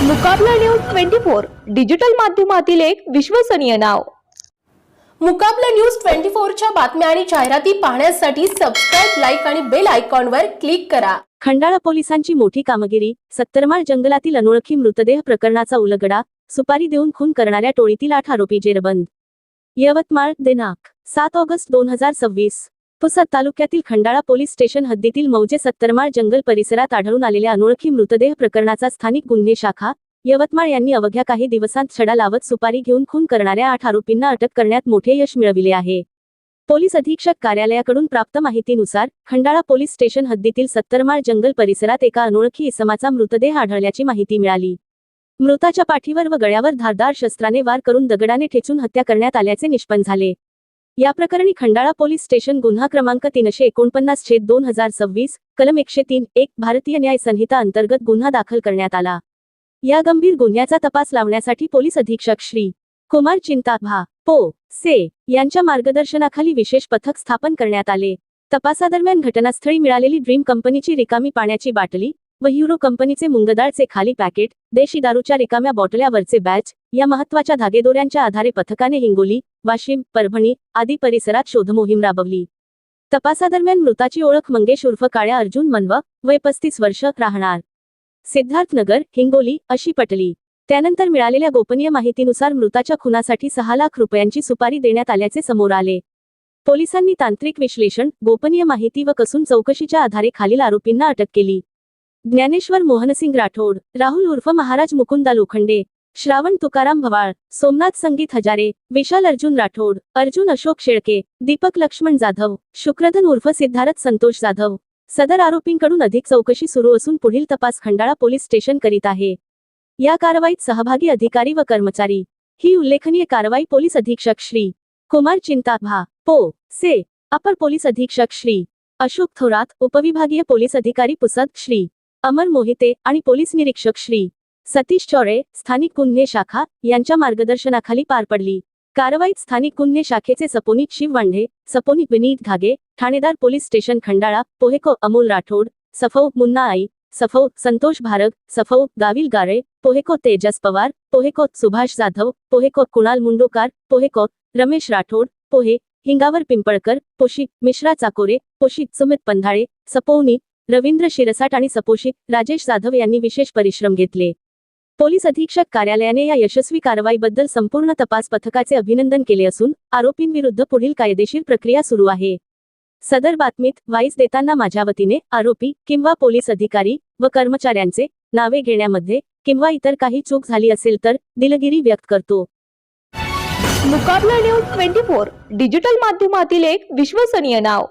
मुकाबला news 24 digital माध्यमातील एक विश्वसनीय नाव। मुकाबला न्यूज 24 च्या बातम्या आणि जाहिराती पाहण्यासाठी सबस्क्राइब, लाईक आणि बेल आयकॉनवर क्लिक करा। खंडाळा पोलिसांची मोठी कामगिरी। सत्तरमाळ जंगलातील अनोळखी मृतदेह प्रकरणाचा उलगडा। सुपारी देऊन खून करणाऱ्या टोळीतील 8 आरोपी जेरबंद। यवतमाळ दिनांक 7 ऑगस्ट 2026 पुसद तालुक्यातील खंडाळा पोलीस स्टेशन हद्दीतील मौजे सत्तरमाळ जंगल परिसरात आढळून आलेल्या अनोळखी मृतदेह प्रकरणाचा स्थानिक गुन्हे शाखा यवतमाळ यांनी अवघ्या काही दिवसांत छडा लावत सुपारी घेऊन खून करणाऱ्या 8 आरोपींना अटक करण्यात मोठे यश मिळविले आहे। पोलीस अधीक्षक कार्यालयाकडून प्राप्त माहितीनुसार खंडाळा पोलीस स्टेशन हद्दीतील सत्तरमाळ जंगल परिसरात एका अनोळखी इसमाचा मृतदेह आढळल्याची माहिती मिळाली। मृताच्या पाठीवर व गळ्यावर धारदार शस्त्राने वार करून दगडाने ठेचून हत्या करण्यात आल्याचे निष्पन्न झाले। या प्रकरणी खंडाळा पोलीस स्टेशन गुन्हा क्रमांक 349/2026 कलम 103(1) भारतीय न्याय संहिता अंतर्गत गुन्हा दाखल करण्यात आला। या गंभीर गुन्ह्याचा तपास लावण्यासाठी पोलीस अधीक्षक श्री कुमार चिंता भा पो से यांच्या मार्गदर्शनाखाली विशेष पथक स्थापन करण्यात आले। तपासादरम्यान घटनास्थळी मिळालेली ड्रीम कंपनीची रिकामी पाण्याची बाटली व युरो कंपनीचे मुंगदाळचे खाली पॅकेट, देशी दारूच्या रिकाम्या बॉटल्यावरचे बॅच या महत्त्वाच्या धागेदोऱ्यांच्या आधारे पथकाने हिंगोली, वाशिम, परभणी आदी परिसरात शोधमोहीम राबवली। तपासादरम्यान मृताची ओळख मंगेश उर्फ काळ्या अर्जुन मनव, वय 35 वर्ष, राहणार सिद्धार्थनगर, हिंगोली अशी पटली। त्यानंतर मिळालेल्या गोपनीय माहितीनुसार मृताच्या खुनासाठी 6 लाख रुपयांची सुपारी देण्यात आल्याचे समोर आले। पोलिसांनी तांत्रिक विश्लेषण, गोपनीय माहिती व कसून चौकशीच्या आधारे खालील आरोपींना अटक केली। ज्ञानेश्वर मोहनसिंग राठोड, राहुल उर्फ महाराज मुकुंदा लोखंडे, श्रावण तुकाराम भवाळ, सोमनाथ संगीत हजारे, विशाल अर्जुन राठोड, अर्जुन अशोक शेळके, दीपक लक्ष्मण जाधव, शुक्रधन उर्फ सिद्धार्थ संतोष जाधव। सदर आरोपींकडून अधिक चौकशी सुरू असून पुढील तपास खंडाळा पोलीस स्टेशन करीत आहे। या कारवाईत सहभागी अधिकारी व कर्मचारी। ही उल्लेखनीय कारवाई पोलीस अधीक्षक श्री कुमार चिंता भा पो से, अपर पोलीस अधीक्षक श्री अशोक थोरात, उपविभागीय पोलीस अधिकारी पुसद श्री अमर मोहिते आणि पोलीस निरीक्षक श्री सतीश चौरे, स्थानिक गुन्हे शाखा यांच्या मार्गदर्शनाखाली पार पडली। कारवाईत स्थानिक गुन्हे शाखेचे सपोनिक शिव वांढे, सपोनिक विनीत घागे, ठाणेदार पोलीस स्टेशन खंडाळा, पोहेको अमोल राठोड, सफौ मुन्ना आई, सफौ संतोष भारग, सफौ गाविल गारे, पोहेको तेजस पवार, पोहेको सुभाष जाधव, पोहेको कुणाल मुंडोकार, पोहेको रमेश राठोड, पोहे हिंगावर पिंपळकर, पोशिक मिश्रा चाकोरे, पोशिक सुमित पंधाळे, सपोनी रवींद्र शिरसाट आणि सपोशिक राजेश जाधव यांनी विशेष परिश्रम घेतले। पोलीस अधीक्षक कार्यालयाने या यशस्वी कारवाईबद्दल संपूर्ण तपास पथकाचे अभिनंदन केले असून आरोपींविरुद्ध पुढील कायदेशीर प्रक्रिया सुरू आहे। सदर बातमीत वाईस देताना माझ्या वतीने आरोपी किंवा पोलीस अधिकारी व कर्मचाऱ्यांचे नावे घेण्यामध्ये किंवा इतर काही चूक झाली असेल तर दिलगिरी व्यक्त करतो। मुकाबला न्यूज 24 डिजिटल माध्यमातील एक विश्वसनीय नाव।